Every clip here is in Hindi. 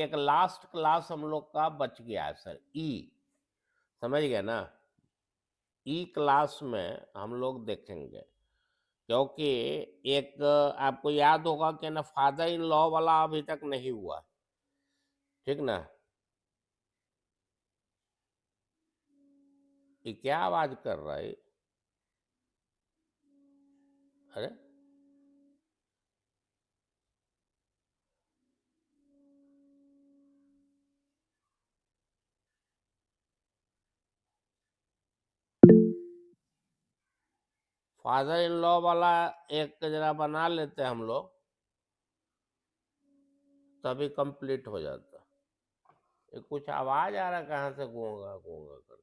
एक लास्ट क्लास हम लोग का बच गया है सर, ई, समझ गए ना। ई क्लास में हम लोग देखेंगे, क्योंकि एक आपको याद होगा कि ना फादर इन लॉ वाला अभी तक नहीं हुआ, ठीक ना। ये क्या आवाज कर रहा है? अरे फादर इन लॉ वाला एक जरा बना लेते हम लोग, तभी कंप्लीट हो जाता। ये कुछ आवाज आ रहा कहाँ से, गूंगा गूंगा करके।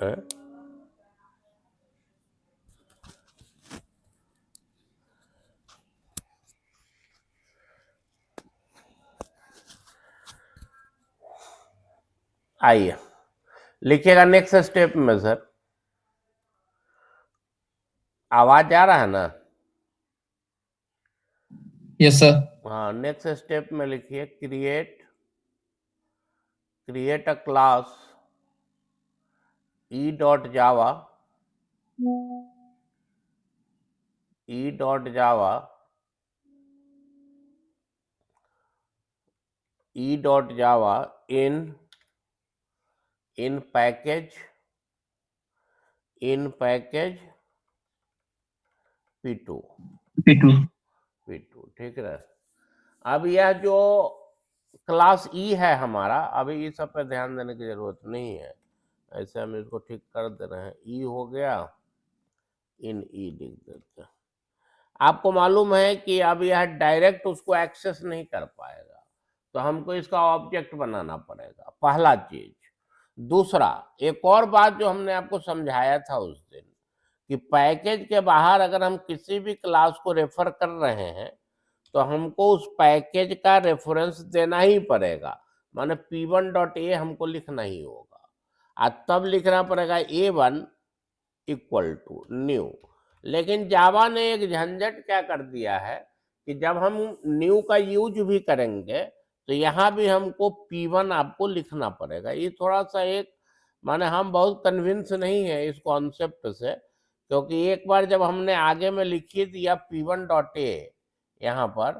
है? आइए लिखिएगा नेक्स्ट स्टेप में सर, आवाज आ रहा है ना? Yes sir. हाँ, नेक्स्ट स्टेप में लिखिए create a class e.java in package p2, ठीक है। अब यह जो क्लास ई है हमारा, अभी इस सब पे ध्यान देने की जरूरत नहीं है, ऐसे हम इसको ठीक कर दे रहे हैं। ई हो गया, इन ई लिख देते हैं। आपको मालूम है कि अब यह डायरेक्ट उसको एक्सेस नहीं कर पाएगा, तो हमको इसका ऑब्जेक्ट बनाना पड़ेगा, पहला चीज। दूसरा, एक और बात जो हमने आपको समझाया था उस दिन, कि पैकेज के बाहर अगर हम किसी भी क्लास को रेफर कर रहे हैं तो हमको उस पैकेज का रेफरेंस देना ही पड़ेगा, माने p1.a हमको लिखना ही होगा, और तब लिखना पड़ेगा a1 इक्वल टू न्यू। लेकिन जावा ने एक झंझट क्या कर दिया है कि जब हम न्यू का यूज भी करेंगे तो यहाँ भी हमको p1 आपको लिखना पड़ेगा। ये थोड़ा सा एक, माने हम बहुत कन्विंस नहीं है इस कॉन्सेप्ट से, क्योंकि एक बार जब हमने आगे में लिखी दिया p1.a यहाँ पर,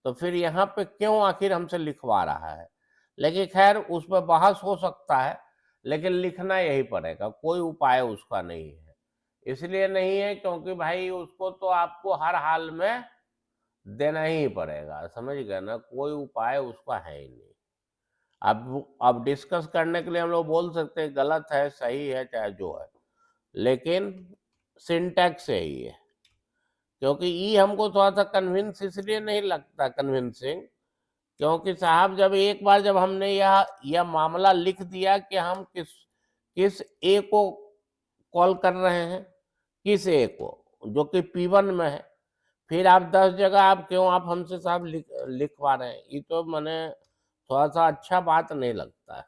तो फिर यहाँ पे क्यों आखिर हमसे लिखवा रहा है। लेकिन खैर उस पर बहस हो सकता है, लेकिन लिखना यही पड़ेगा, कोई उपाय उसका नहीं है। इसलिए नहीं है क्योंकि भाई उसको तो आपको हर हाल में देना ही पड़ेगा, समझ गए ना, कोई उपाय उसका है ही नहीं। अब डिस्कस करने के लिए हम लोग बोल सकते हैं गलत है, सही है, चाहे जो है, लेकिन सिंटैक्स यही है। क्योंकि ई हमको थोड़ा सा कन्विंस इसलिए नहीं लगता कन्विंसिंग, क्योंकि साहब जब हमने यह मामला लिख दिया कि हम किस ए को कॉल कर रहे हैं, किस ए को, जो कि p1 में है, फिर आप 10 जगह आप क्यों आप हमसे साहब लिखवा रहे हैं, ये तो मैंने थोड़ा सा अच्छा बात नहीं लगता है।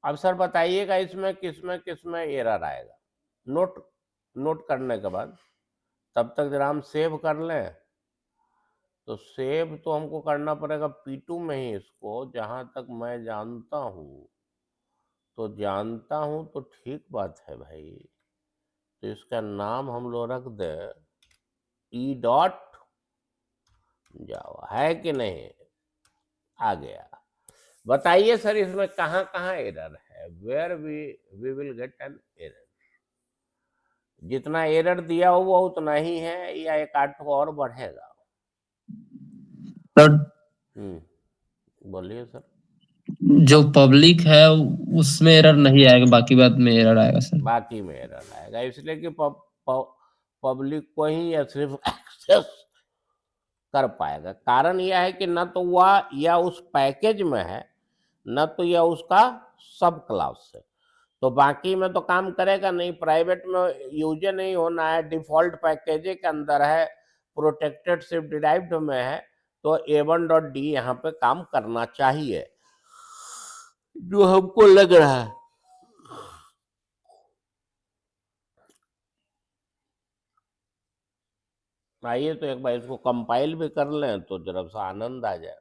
अब सर बताइएगा इसमें किसमें एरर आएगा, नोट करने के बाद, तब तक जरा हम सेव कर लें। तो सेव तो हमको करना पड़ेगा p2 में ही इसको, जहां तक मैं जानता हूं तो ठीक बात है भाई। तो इसका नाम हम लोग रख दे e.java, है कि नहीं? आ गया। बताइए सर इसमें कहाँ कहाँ एरर है, where we will get an error. जितना एरर दिया हुआ उतना ही है या एक आठ और बढ़ेगा? सर बोलिए सर। जो पब्लिक है उसमें एरर नहीं आएगा, बाकी बात में एरर आएगा सर। बाकी में एरर आएगा, इसलिए कि पब्लिक को ही या सिर्फ एक्सेस कर पाएगा। कारण यह है कि न तो वह या उस पैकेज में है, न तो यह उसका सब क्लास है, तो बाकी में तो काम करेगा नहीं। प्राइवेट में यूज नहीं होना है, डिफॉल्ट पैकेज के अंदर है, प्रोटेक्टेड सिर्फ डिराइव्ड में है, तो a1.d यहाँ पे काम करना चाहिए। जो हमको लग रहा है। आइए तो एक बार इसको कंपाइल भी कर लें तो जरा सा आनंद आ जाए।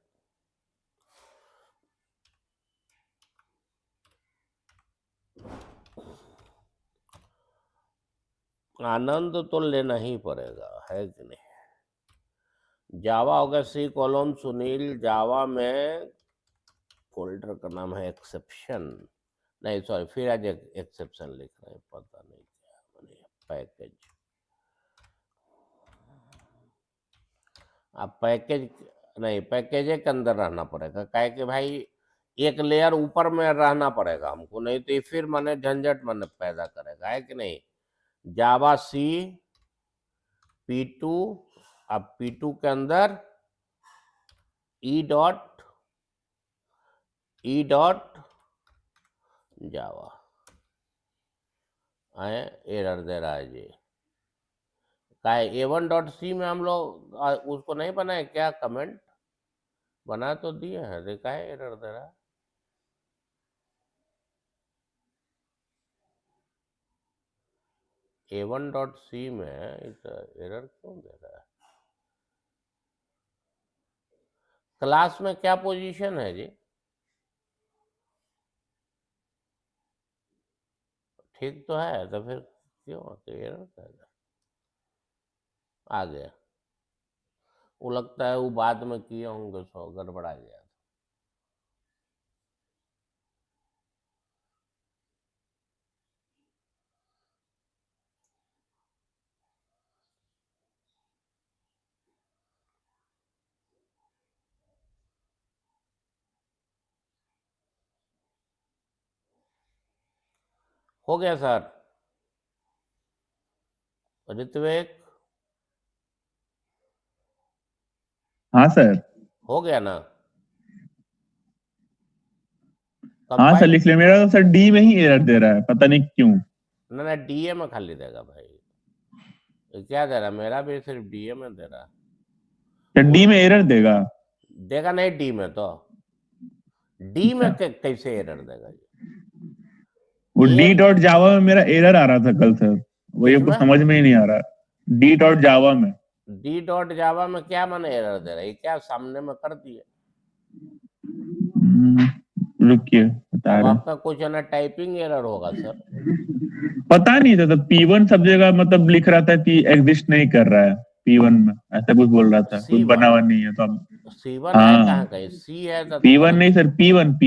आनंद तो लेना ही पड़ेगा, है कि नहीं। जावा होगा C: सुनील, जावा में फोल्डर का नाम है एक्सेप्शन, नहीं सॉरी, फिर आज एक्सेप्शन लिख रहे हैं, पता नहीं क्या बने पैकेज। अब पैकेज नहीं, पैकेज के अंदर रहना पड़ेगा, काहे कि भाई एक लेयर ऊपर में रहना पड़ेगा हमको, नहीं तो ये फिर माने झंझट मन पैदा करेगा, है कि नहीं। जावा C P2, अब P2 के अंदर ई डॉट जावा आए, एरर दे रहा है जी। का A1.C में हम लोग उसको नहीं बनाए क्या, कमेंट बना तो दिए हैं, देखा है एरर दे रहा है। A1.C में एरर क्यों दे रहा है। क्लास में क्या पोजीशन है जी, ठीक तो है, तो फिर क्यों तो एरर आ गया। वो लगता है वो बाद में किए होंगे, सो गड़बड़ा गया। हो गया सर, ऋत्विक हाँ सर। हो गया ना, हाँ सर कंपाइल। लिख लिया, मेरा तो सर डी में ही एरर दे रहा है, पता नहीं क्यों। ना ना DA में खाली देगा भाई, ये क्या दे रहा, मेरा भी सिर्फ DA में दे रहा। सर डी में एरर देगा? देगा नहीं, D में तो D में कैसे एरर देगा जी। वो डी एक डॉट जावा में मेरा एरर आ रहा था कल सर, वो ये किसमें, समझ में ही नहीं आ रहा। डी डॉट जावा में। D.Java में क्या माने एरर दे रहा है, क्या सामने में कर दिए। रुकिए बता अब रहे। आपका कुछ है ना टाइपिंग एरर होगा सर। पता नहीं था, तो P1 सब जगह मतलब लिख रहा था कि एग्जिस्ट नहीं कर रहा है P1 में, ऐसा कुछ बोल रहा था, कुछ बना C1 हुआ नहीं है तो अब। C1 है कहाँ हाँ कहीं, C है तो P1 नहीं सर, P1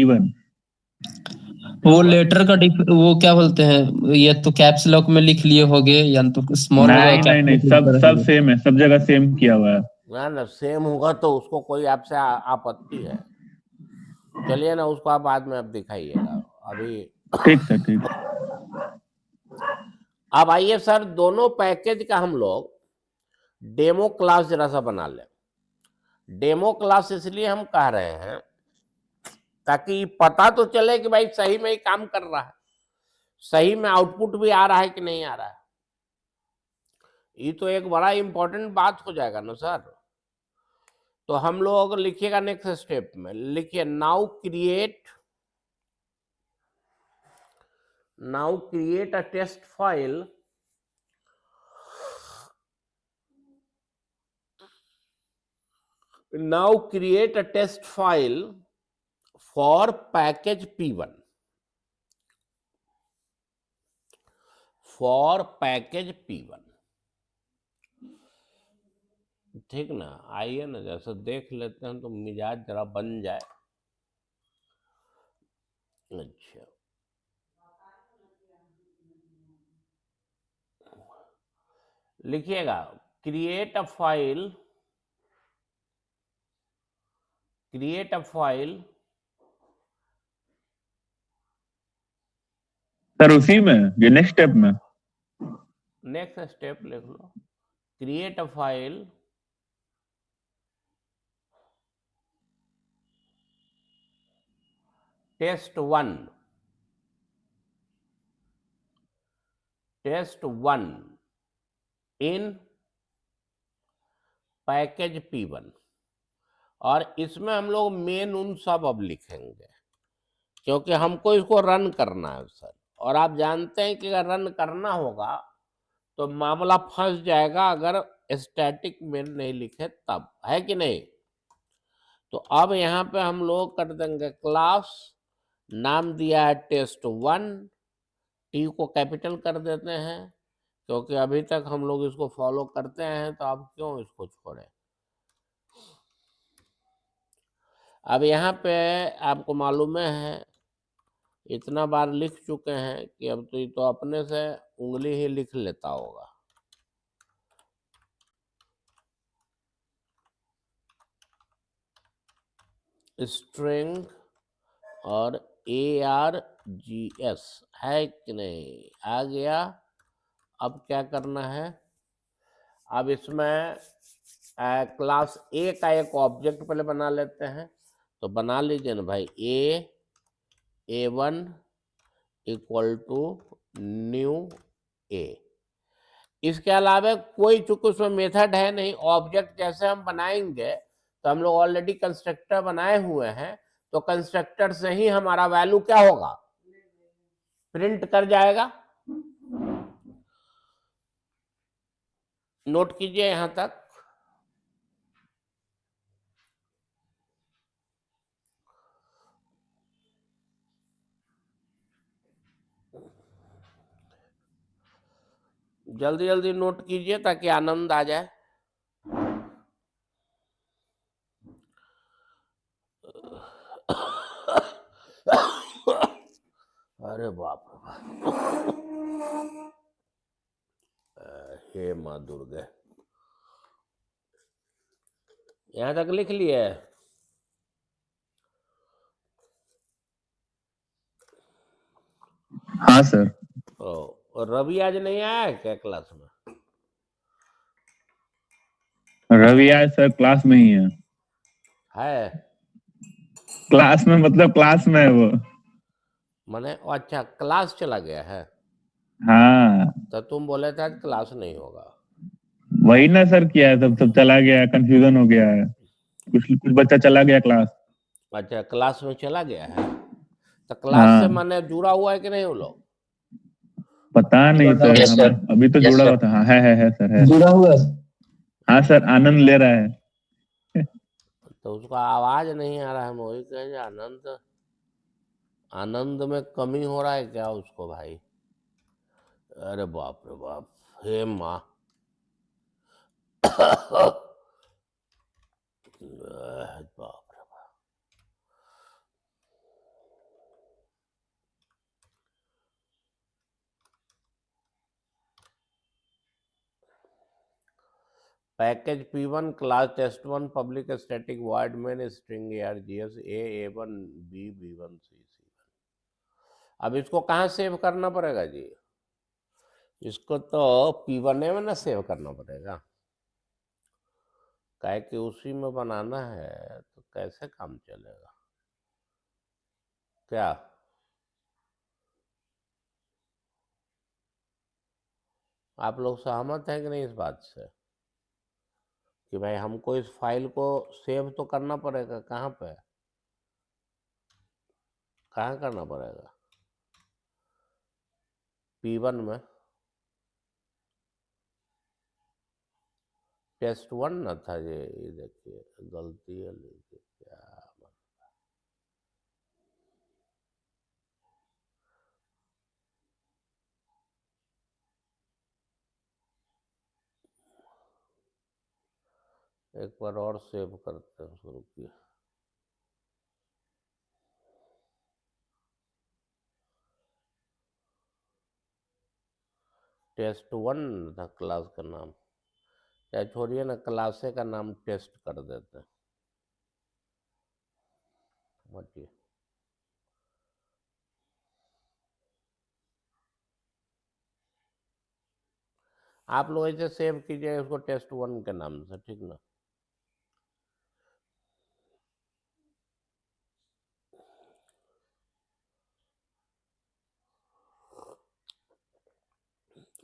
वो P1। लेटर का वो क्या बोलते हैं, ये तो कैप्स लॉक में लिख लिए होगे, या तो स्मॉल होगा या नहीं नहीं नहीं, सब कैप्स सब होगा। सेम है, सब जगह सेम किया हुआ है। ना ना सेम होगा तो उसको कोई आपसे आपत्ति है। चलिए ना, उसको आप बाद में आप दिखाइएगा अभी। ठीक सर ठीक। अब आइए सर, दोनों पैकेज का हम लोग डेमो क्लास जरा सा बना लें। डेमो क्लास इसलिए हम कह रहे हैं ताकि पता तो चले कि भाई सही में ही काम कर रहा है, सही में आउटपुट भी आ रहा है कि नहीं आ रहा है। ये तो एक बड़ा इंपॉर्टेंट बात हो जाएगा ना सर। तो हम लोग लिखिएगा नेक्स्ट स्टेप में, लिखिए now create a test file for package P1, ठीक ना। आइए ना जैसे देख लेते हैं तो मिजाज जरा बन जाए। अच्छा, लिखिएगा क्रिएट अ फाइल सर उसी में ये नेक्स्ट स्टेप में। नेक्स्ट स्टेप लिख लो, create a file test1 in package P1, और इसमें हम लोग मेन उन सब अब लिखेंगे। क्योंकि हमको इसको रन करना है सर, और आप जानते हैं कि अगर रन करना होगा तो मामला फंस जाएगा अगर स्टैटिक मेन नहीं लिखे तब, है कि नहीं। तो अब यहाँ पे हम लोग कर देंगे क्लास, नाम दिया है test1, टी को कैपिटल कर देते हैं क्योंकि अभी तक हम लोग इसको फॉलो करते हैं, तो अब क्यों इसको छोड़ें। अब यहाँ पे आपको मालूम है इतना बार लिख चुके हैं कि अब तो ये तो अपने से उंगली ही लिख लेता होगा। स्ट्रिंग और ARGS है कि नहीं, आ गया। अब क्या करना है, अब इसमें क्लास ए का एक ऑब्जेक्ट पहले बना लेते हैं। तो बना लीजिए ना भाई, A1 equal to new A। इसके अलावा कोई, चूंकि उसमें मेथड है नहीं, ऑब्जेक्ट जैसे हम बनाएंगे तो हम लोग ऑलरेडी कंस्ट्रक्टर बनाए हुए हैं, तो कंस्ट्रक्टर से ही हमारा वैल्यू क्या होगा, प्रिंट कर जाएगा। नोट कीजिए यहां तक। जल्दी जल्दी नोट कीजिए ताकि आनंद आ जाए। अरे बाप रे बाप, हे माँ दुर्गे, यहां तक लिख लिए। हाँ सर। और रवि आज नहीं आया है क्या क्लास में? रवि आज सर क्लास में ही है। क्लास में मतलब क्लास में है वो। माने अच्छा, क्लास चला गया है। हाँ तो तुम बोले थे आज क्लास नहीं होगा। वही ना सर, किया है सब सब चला गया, कंफ्यूजन हो गया है। कुछ कुछ बच्चा चला गया क्लास। अच्छा, क्लास में चला गया है। तो क्लास से हाँ माने जुड़ा हुआ है कि नहीं वो लोग? पता नहीं सर, यस सर, अभी तो यस जुड़ा हुआ सर, था। हाँ है सर है। जुड़ा हुआ है। हाँ सर, आनंद ले रहा है। तो उसका आवाज नहीं आ रहा है, मैं वही कह, आनंद, आनंद में कमी हो रहा है क्या उसको भाई? अरे बाप रे बाप, हे माँ। बाप रे बाप। Package P1 class test1 public static void main string ARGS A1 B B1 C। अब इसको कहाँ सेव करना पड़ेगा जी? इसको तो P1 में ना सेव करना पड़ेगा, काहे कि उसी में बनाना है, तो कैसे काम चलेगा क्या? आप लोग सहमत हैं कि नहीं इस बात से कि भाई हमको इस फाइल को सेव तो करना पड़ेगा? कहाँ पे, कहाँ करना पड़ेगा? P1 में test1 ना था ये देखिए गलती है, लेकिन क्या एक बार और सेव करते हैं, शुरू किया। test1 था क्लास का नाम, या छोड़िए ना, क्लासे का नाम टेस्ट कर देते हैं। समझिए, आप लोग इसे सेव कीजिए उसको test1 के नाम से, ठीक ना?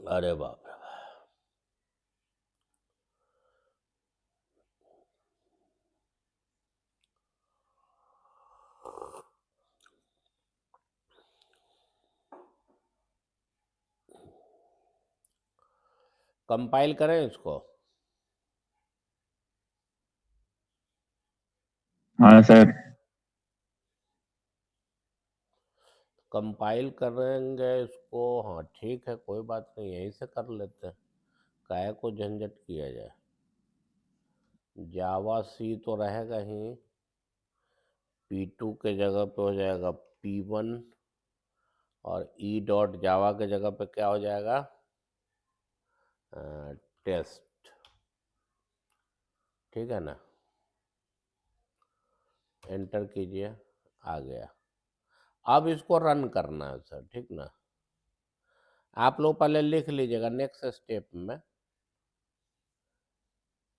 अरे बाप रे। कंपाइल करें इसको। हाँ सर। कंपाइल करेंगे इसको, हाँ ठीक है, कोई बात नहीं, यहीं से कर लेते हैं, काहे को झंझट किया जाए। जावा सी तो रहेगा ही, P2 के जगह पे हो जाएगा P1, और ई डॉट जावा के जगह पे क्या हो जाएगा, टेस्ट। ठीक है ना, एंटर कीजिए, आ गया। अब इसको रन करना है सर, ठीक ना। आप लोग पहले लिख लीजिएगा नेक्स्ट स्टेप में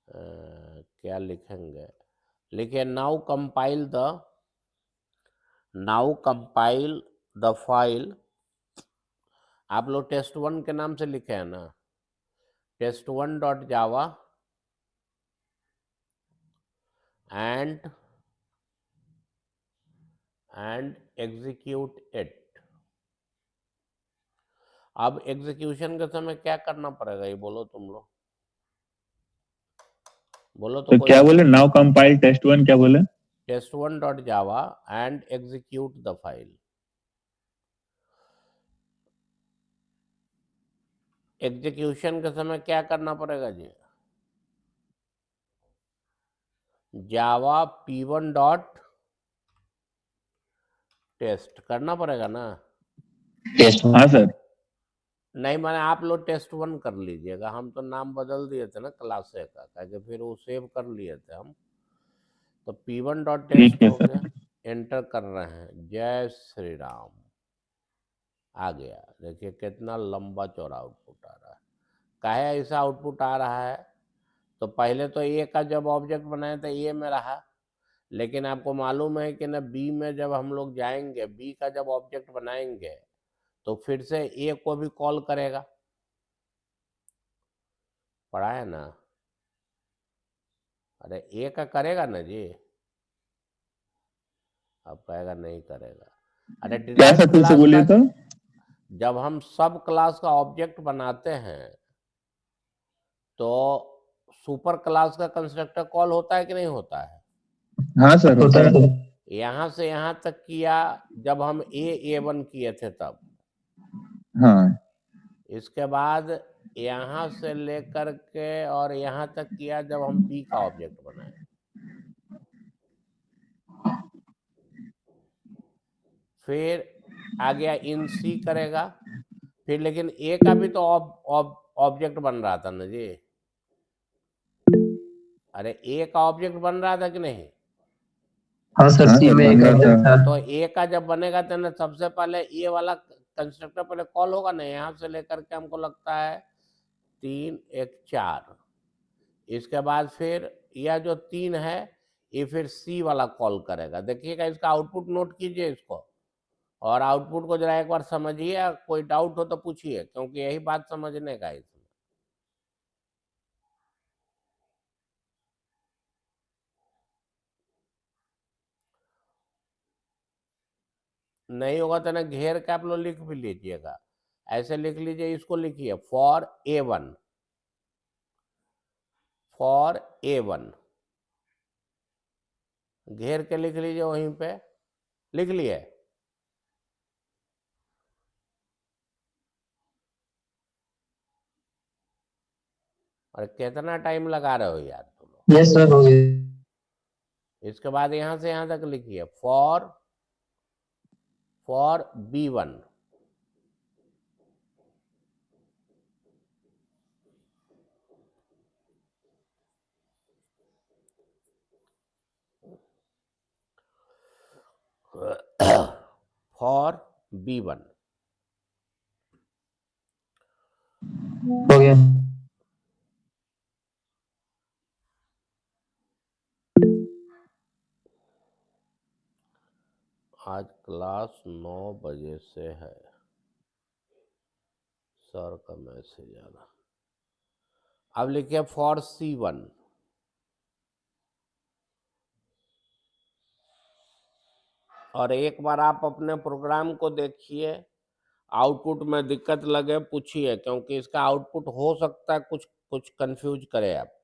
क्या लिखेंगे, लिखिए नाउ कंपाइल द फाइल। आप लोग test1 के नाम से लिखे हैं ना, test1.java and execute it। अब एग्जीक्यूशन के समय क्या करना पड़ेगा, ये बोलो तुम लोग, बोलो तो तो कोई क्या बोले, नाउ कंपाइल test1 क्या बोले? test1.java and execute the file। Execution के समय क्या करना पड़ेगा जी, जावा P1 डॉट टेस्ट करना पड़ेगा ना। हाँ सर। नहीं माने आप लोग test1 कर लीजिएगा, हम तो नाम बदल दिए थे ना क्लास ए का, ताकि फिर वो सेव कर लिए थे हम। तो P1 डॉट ठीक टेस्ट है हो सर। गया, एंटर कर रहे हैं, जय श्री राम, आ गया। देखिए कितना लंबा चौड़ा आउटपुट आ रहा है। काहे ऐसा आउटपुट आ रहा है, तो पहले तो ए का जब ऑब्जेक्ट बनाए तो ए में रहा, लेकिन आपको मालूम है कि ना बी में जब हम लोग जाएंगे, बी का जब ऑब्जेक्ट बनाएंगे तो फिर से ए को भी कॉल करेगा, पढ़ा है ना। अरे ए का करेगा ना जी, अब कहेगा नहीं करेगा। अरे क्या डिराइव्ड सर, फिर से क्लास बोलिए का, तो। जब हम सब क्लास का ऑब्जेक्ट बनाते हैं तो सुपर क्लास का कंस्ट्रक्टर कॉल होता है कि नहीं होता है। हाँ सर, होता है। यहां से यहां तक किया जब हम A1 किए थे तब, हाँ इसके बाद यहां से लेकर के और यहां तक किया जब हम बी का ऑब्जेक्ट बनाए। फिर आ गया इन सी करेगा, फिर लेकिन ए का भी तो ऑब्जेक्ट बन रहा था ना जी। अरे ए का ऑब्जेक्ट बन रहा था कि नहीं। हाँ सर, सी में एक ऑब्जेक्ट था। तो ए का जब बनेगा तो ना सबसे पहले ए वाला कंस्ट्रक्टर पहले कॉल होगा ना, यहाँ से लेकर के हमको लगता है 3 1 4, इसके बाद फिर यह जो 3 है ये फिर सी वाला कॉल करेगा। देखिएगा इसका आउटपुट नोट कीजिए इसको, और आउटपुट को जरा एक बार समझिए, कोई डाउट हो तो पूछिए, क्योंकि यही बात समझने का इसमें। नहीं होगा तो ना घेर के आप लोग लिख भी लीजिएगा, ऐसे लिख लीजिए, इसको लिखिए फॉर A1 घेर के लिख लीजिए, वहीं पे लिख लिए। और कितना टाइम लगा रहे हो यार तुम लोग। यस सर, हो गया। इसके बाद यहां से यहां तक लिखिए फॉर B1 फॉर B1। हो गया। आज क्लास 9 बजे से है, सर का मैसेज आ रहा। अब लिखिए फॉर C1, और एक बार आप अपने प्रोग्राम को देखिए आउटपुट में दिक्कत लगे पूछिए, क्योंकि इसका आउटपुट हो सकता है कुछ कुछ कंफ्यूज करे आपको।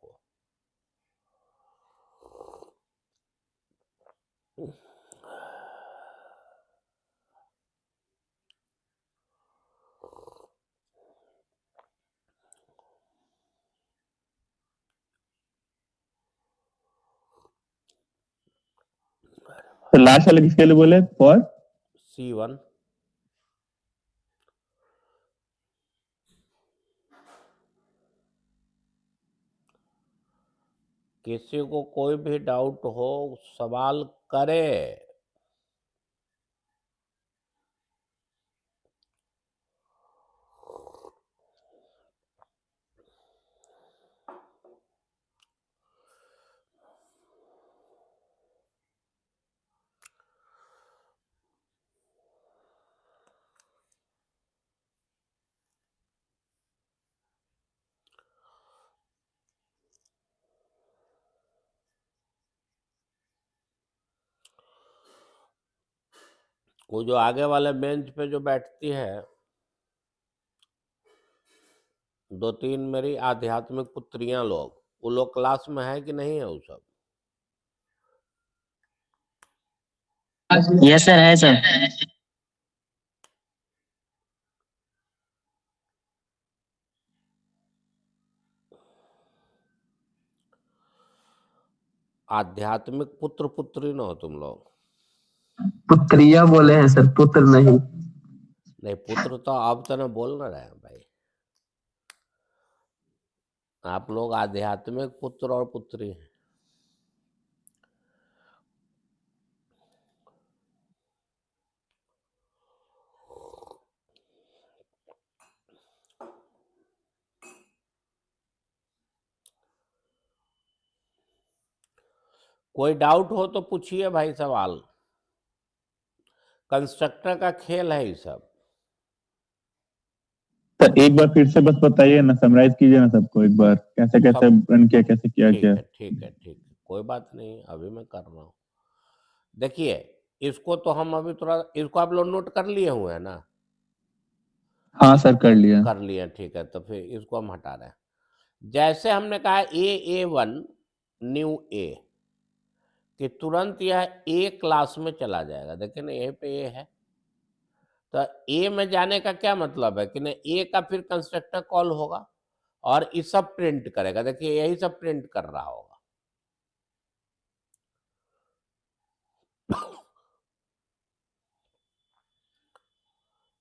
तो लास्ट वाले किसके लिए बोले? फॉर C1 किसी को कोई भी डाउट हो सवाल करे। वो जो आगे वाले बेंच पे जो बैठती है, 2-3 मेरी आध्यात्मिक पुत्रियां लोग, वो लोग क्लास में है कि नहीं है? वो सब यस सर, है सर। आध्यात्मिक पुत्र पुत्री न हो तुम लोग? पुत्रिया बोले हैं सर, पुत्र नहीं। नहीं, पुत्र तो अब तो ना बोल ना रहे हैं भाई। आप लोग आध्यात्मिक पुत्र और पुत्री हैं। कोई डाउट हो तो पूछिए भाई सवाल। कंस्ट्रक्टर का खेल है ये सब। तो एक बार फिर से बस बताइए ना, समराइज कीजिए ना सबको एक बार, कैसे कैसे सब रन किया, कैसे किया ठीक क्या। है, ठीक है, ठीक है, कोई बात नहीं, अभी मैं कर रहा हूँ। देखिए, इसको तो हम अभी थोड़ा, इसको आप लोग नोट कर लिए हुए हैं ना? हाँ सर, कर लिया। कर लिए, ठीक है, तो फिर इसको हम हटा रहे हैं। जैसे हमने कहा A1 न्यू ए, कि तुरंत यह ए क्लास में चला जाएगा। देखिए ना, यहीं पे ए है, तो ए में जाने का क्या मतलब है कि ना, ए का फिर कंस्ट्रक्टर कॉल होगा और ये सब प्रिंट करेगा। देखिए यही सब प्रिंट कर रहा होगा।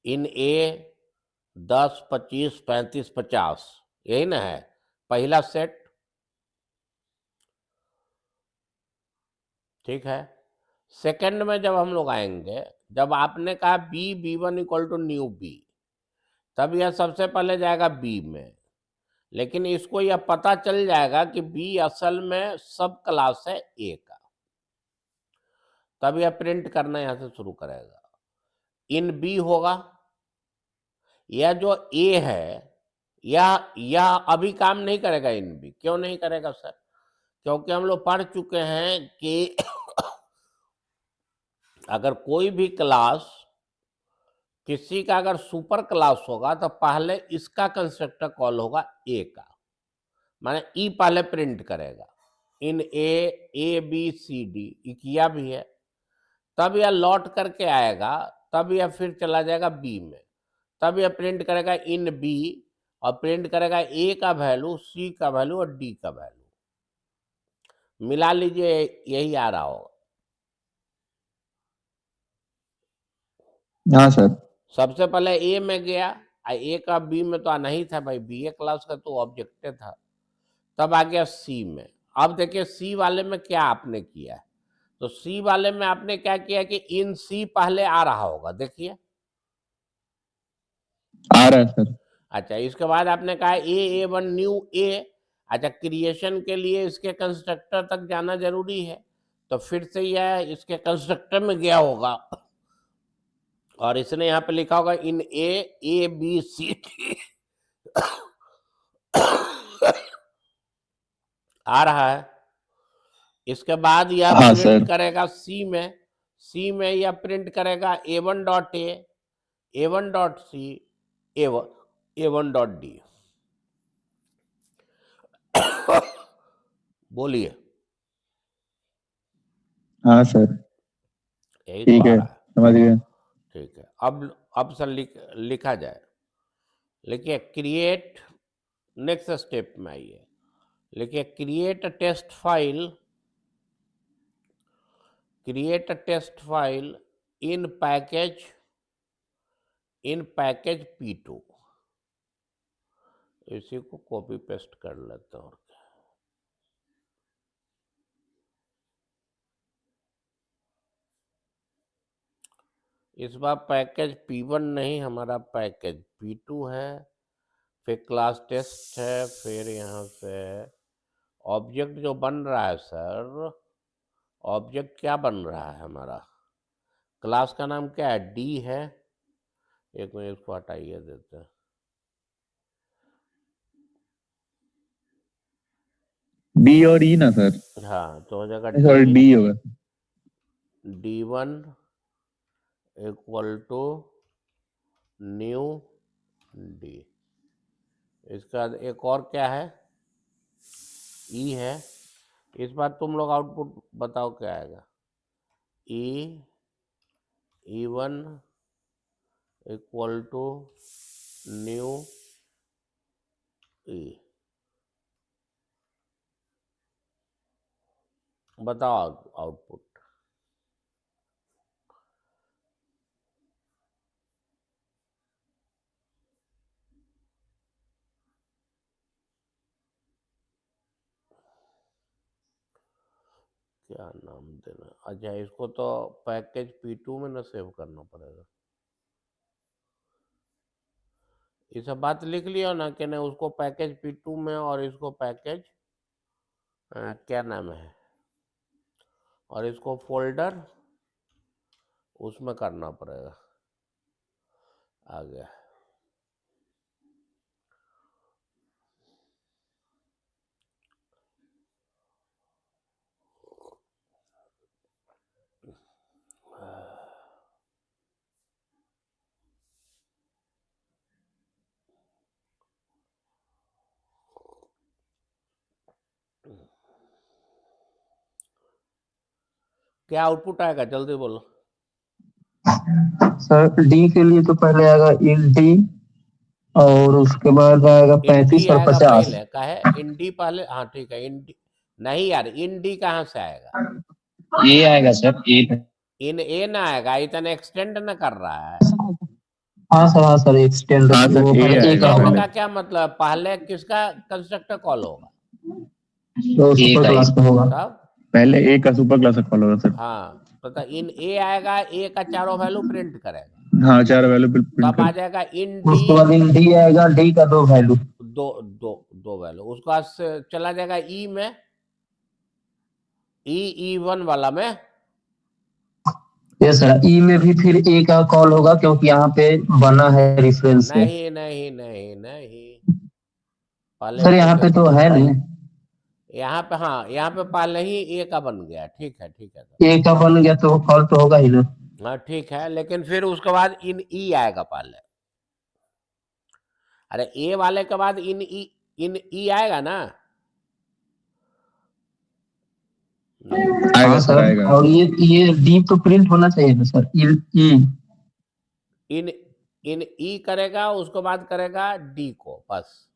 इन ए 10, 25, 35, 50, यही ना है पहला सेट, ठीक है। सेकंड में जब हम लोग आएंगे, जब आपने कहा B1 equal to new B, तब यह सबसे पहले जाएगा बी में। लेकिन इसको यह पता चल जाएगा कि बी असल में सब क्लास है ए का, तब यह प्रिंट करना यहां से शुरू करेगा। इन बी होगा, यह जो ए है यह अभी काम नहीं करेगा। इन बी क्यों नहीं करेगा सर? क्योंकि हम लोग पढ़ चुके हैं कि अगर कोई भी क्लास, किसी का अगर सुपर क्लास होगा तो पहले इसका कंस्ट्रक्टर कॉल होगा ए का, माने ई पहले प्रिंट करेगा। इन ए बी सी डी किया भी है, तब यह लौट करके आएगा, तब यह फिर चला जाएगा बी में, तब यह प्रिंट करेगा इन बी और प्रिंट करेगा ए का वैल्यू, सी का वैल्यू और डी का वैल्यू। मिला लीजिए, यही आ रहा होगा। हाँ सर। सबसे पहले ए में गया, ए का बी में तो आना ही था भाई, बी ए क्लास का तो ऑब्जेक्ट था। तब आ गया सी में। अब देखिए सी वाले में क्या आपने किया है, तो सी वाले में आपने क्या किया कि इन सी पहले आ रहा होगा, देखिए आ रहा है सर। अच्छा, इसके बाद आपने कहा A1 न्यू ए। अच्छा, क्रिएशन के लिए इसके कंस्ट्रक्टर तक जाना जरूरी है, तो फिर से यह इसके कंस्ट्रक्टर में गया होगा और इसने यहाँ पे लिखा होगा इन ए बी सी डी आ रहा है। इसके बाद यह हाँ प्रिंट सर। करेगा सी में, सी में यह प्रिंट करेगा A1 dot A, a1.c a1.d। बोलिए। हाँ सर, यही तो ठीक आ है, रहा है। समझ गए। ठीक है, अब सर लिखा जाए। लिखिए क्रिएट, नेक्स्ट स्टेप में आइए, लिखिए create a test file, create a test file in package P2। इसी को कॉपी पेस्ट कर लेते हैं। इस बार पैकेज P1 नहीं, हमारा पैकेज P2 है। फिर क्लास टेस्ट है, फिर यहाँ से ऑब्जेक्ट जो बन रहा है सर, ऑब्जेक्ट क्या बन रहा है हमारा, क्लास का नाम क्या है, डी है। एक मिनट इसको हटाइए देते हैं। बी और ई ना सर? हाँ, तो हो जाएगा सॉरी, डी होगा। D1 equal to new D. इसका एक और क्या है, ई है। इस बार तुम लोग आउटपुट बताओ क्या आएगा। E1 इक्वल टू न्यू ई। बताओ आउटपुट। क्या नाम देना, अच्छा इसको तो पैकेज P2 में ना सेव करना पड़ेगा। ये सब बात लिख लियो ना कि नहीं, उसको पैकेज P2 में और इसको पैकेज क्या नाम है, और इसको फोल्डर उसमें करना पड़ेगा। आ गया। क्या आउटपुट आएगा, जल्दी बोलो। सर डी के लिए तो पहले आएगा इन डी, और उसके बाद आएगा इंडी 35 और आएगा 50। पहले, का है इंडी पहले, हाँ ठीक है। इंडी नहीं यार, इंडी कहाँ से आएगा, ये आएगा सर, ए। इन ए ना आएगा, इतना एक्सटेंड ना कर रहा है। हाँ सर एक्सटेंड, हाँ सर, वो ए पहले ए का आएगा होगा। एक्सटेंड पहले। का क्या मतलब, पहले किसका कंस्ट्रक्टर कॉल होगा तो सुपर क्लास का होगा। तब। पहले ए का सुपर क्लास कॉल होगा सर। हाँ, पता इन ए आएगा, ए का चारों वैल्यू प्रिंट करेगा। हाँ, चार वैल्यू प्रिंट तब आ कर। जाएगा इन डी, उसके बाद इन डी आएगा, डी का दो वैल्यू, दो दो दो वैल्यू। उसके बाद से चला जाएगा ई में, E1 वाला में। ये सर ई में भी फिर ए का कॉल होगा, क्योंकि यहाँ पे बना है रेफरेंस से। नहीं नहीं नहीं नहीं, पहले सर ए यहाँ के पे तो है नहीं, यहाँ पे, हाँ यहाँ पे पहले ही ए का बन गया। ठीक है ठीक है ए का बन गया तो कॉल तो होगा ही ना। हाँ ठीक है, लेकिन फिर उसके बाद इन ई आएगा पहले। अरे ए वाले के बाद इन ई आएगा ना। आएगा हाँ सर, सर, आएगा। और ये डी तो प्रिंट होना चाहिए ना सर, ई। इन इन ई करेगा, उसके बाद करेगा डी को, बस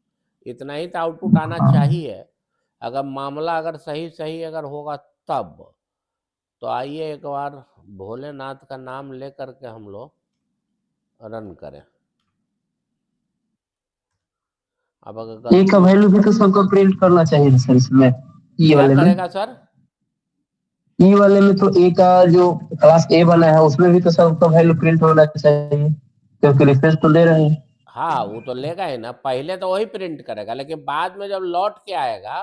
इतना ही तो आउटपुट आना चाहिए। अगर मामला अगर सही सही अगर होगा तब तो आइए एक बार भोलेनाथ का नाम ले करके हम लोग रन करें। अब अगर ए का गलती, वैल्यू भी तो सबको प्रिंट करना चाहिए ना सर इसमें, ई क्या वाले में। करेगा सर, ई वाले में तो ए का जो क्लास ए बना है उसमें भी तो सबका वैल्यू प्रिंट होना चाहिए, क्योंकि रेफरेंस तो ले रहे हैं। हाँ वो तो लेगा ही ना, पहले तो वही प्रिंट करेगा, लेकिन बाद में जब लौट के आएगा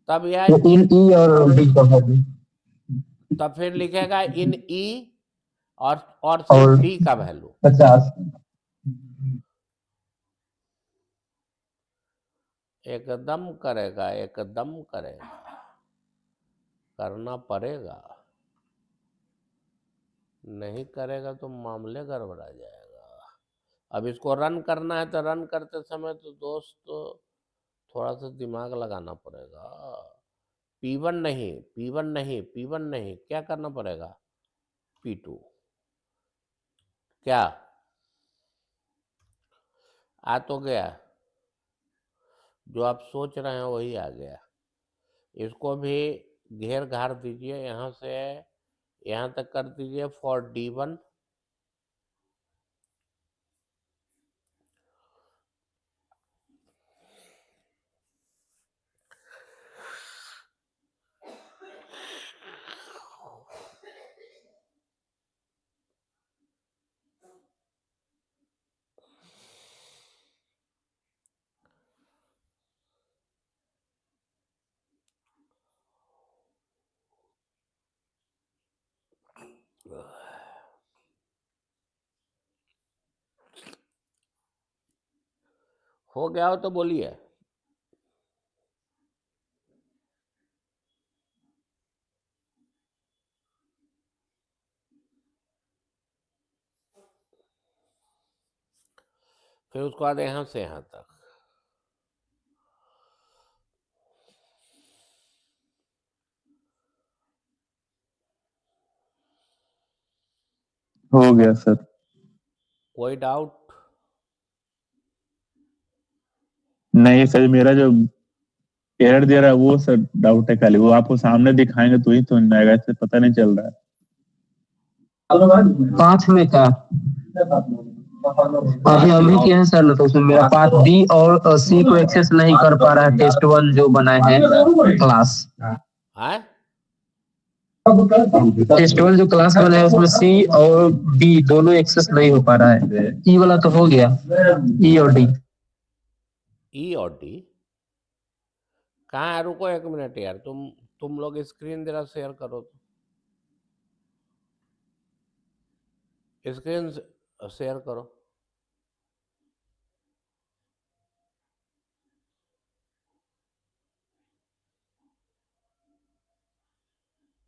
तब तो यह इन इन, ई और डी का वैल्यू, तब फिर लिखेगा इन ई और से और डी का वैल्यू। 50। एकदम करेगा, एकदम करेगा, करना पड़ेगा, नहीं करेगा तो मामले गड़बड़ा जाएगा। अब इसको रन करना है तो रन करते समय तो दोस्त थोड़ा सा दिमाग लगाना पड़ेगा। P1 नहीं, P1 नहीं, P1 नहीं, क्या करना पड़ेगा? P2। क्या आ तो गया? जो आप सोच रहे हैं वही आ गया। इसको भी घेर घार दीजिए, यहाँ से यहाँ तक कर दीजिए फॉर D1। हो गया हो तो बोलिए। फिर उसके बाद यहाँ से यहाँ तक। हो गया सर। कोई डाउट? नहीं सर, मेरा जो एरर दे रहा है वो सर डाउट है खाली, वो आपको सामने दिखाएंगे तो ही तो नहीं आएगा, ऐसे पता नहीं चल रहा है। 5 में का अभी हम भी किए हैं सर ना, तो उसमें मेरा पार्ट बी और सी को एक्सेस नहीं कर पा रहा है। टेस्ट 1 जो बनाए हैं क्लास, है टेस्ट 1 जो क्लास बना है उसमें सी और बी दोनों एक्सेस नहीं हो पा रहा है। ई वाला तो हो गया, ई और डी। ई और डी कहाँ है? रुको 1 मिनट यार, तुम लोग स्क्रीन जरा शेयर करो तो, स्क्रीन शेयर करो।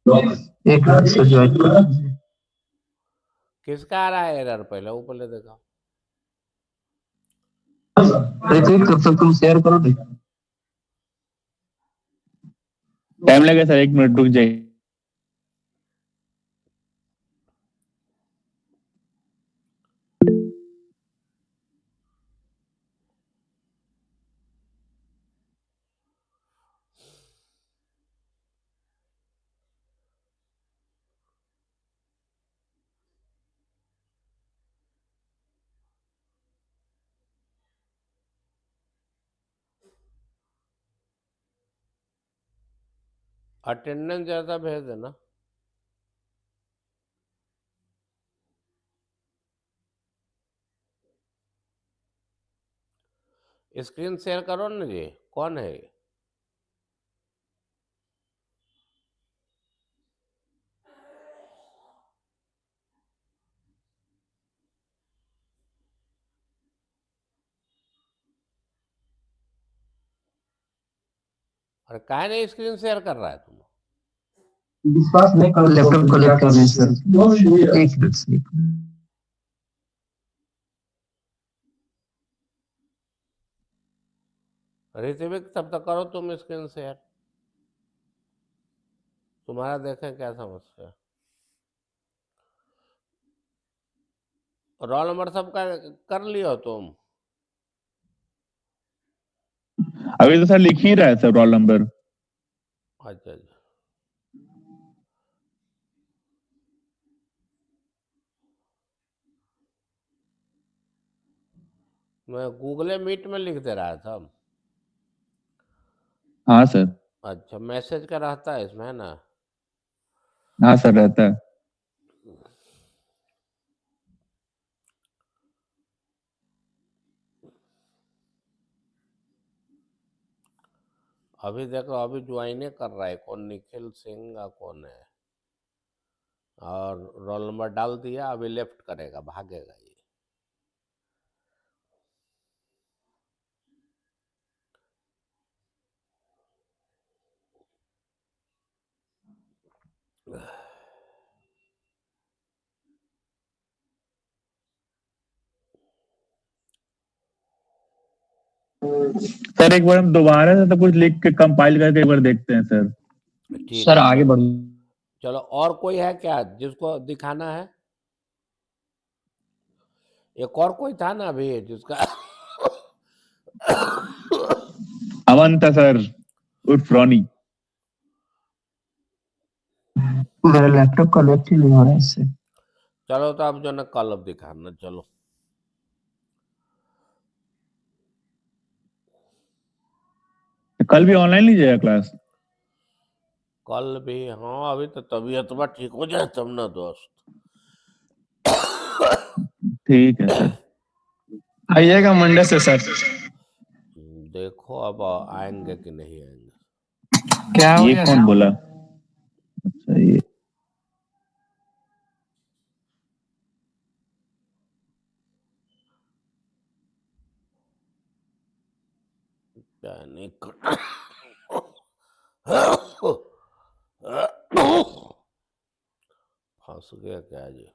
एक मिनट से ज्वाइन कर। किसका आ रहा है एरर? पहले वो पहले देखा। ऋत्विक कब तक तुम शेयर करो दे। टाइम लगेगा सर, 1 मिनट रुक जाइए। अटेंडेंस जैसा भेज देना। स्क्रीन शेयर करो ना जी। कौन है ये? अरे काहे नहीं स्क्रीन शेयर कर रहा है तुम? विश्वास नहीं करो, लैपटॉप कनेक्ट कर रहे हैं सर। एक मिनट से ऋत्विक तब तक करो तुम स्क्रीन शेयर, तुम्हारा देखें क्या समस्या है। रोल नंबर सबका कर लियो तुम? अभी तो सर लिख ही रहा है सर रोल नंबर। अच्छा अच्छा। मैं गूगल मीट में लिख दे रहा था। हाँ सर। अच्छा, मैसेज का रहता है इसमें, है ना? हाँ सर, रहता है। अभी देखो, अभी ज्वाइन कर रहा है कौन? निखिल सिंह का कौन है? और रोल नंबर डाल दिया, अभी लेफ्ट करेगा, भागेगा ये। सर एक बार हम दोबारा से तो कुछ लिख के कंपाइल करके एक बार देखते हैं सर। ठीक सर है, आगे चलो बढ़िए। चलो, और कोई है क्या जिसको दिखाना है? एक और कोई था ना अभी जिसका अमन था सर, उर्फ रॉनी। मेरा लैपटॉप कनेक्ट ही नहीं हो रहा है इससे। चलो तो अब जो ना कल अब दिखाना, चलो। कल भी ऑनलाइन लीजिएगा क्लास? कल भी, हाँ अभी तो तबीयत बा ठीक हो जाए तब ना दोस्त। ठीक है सर। आइएगा मंडे से सर। देखो अब आएंगे कि नहीं आएंगे। क्या हो ये गया कौन सर? बोला? अच्छा ये क्या नहीं फंस गया क्या जी।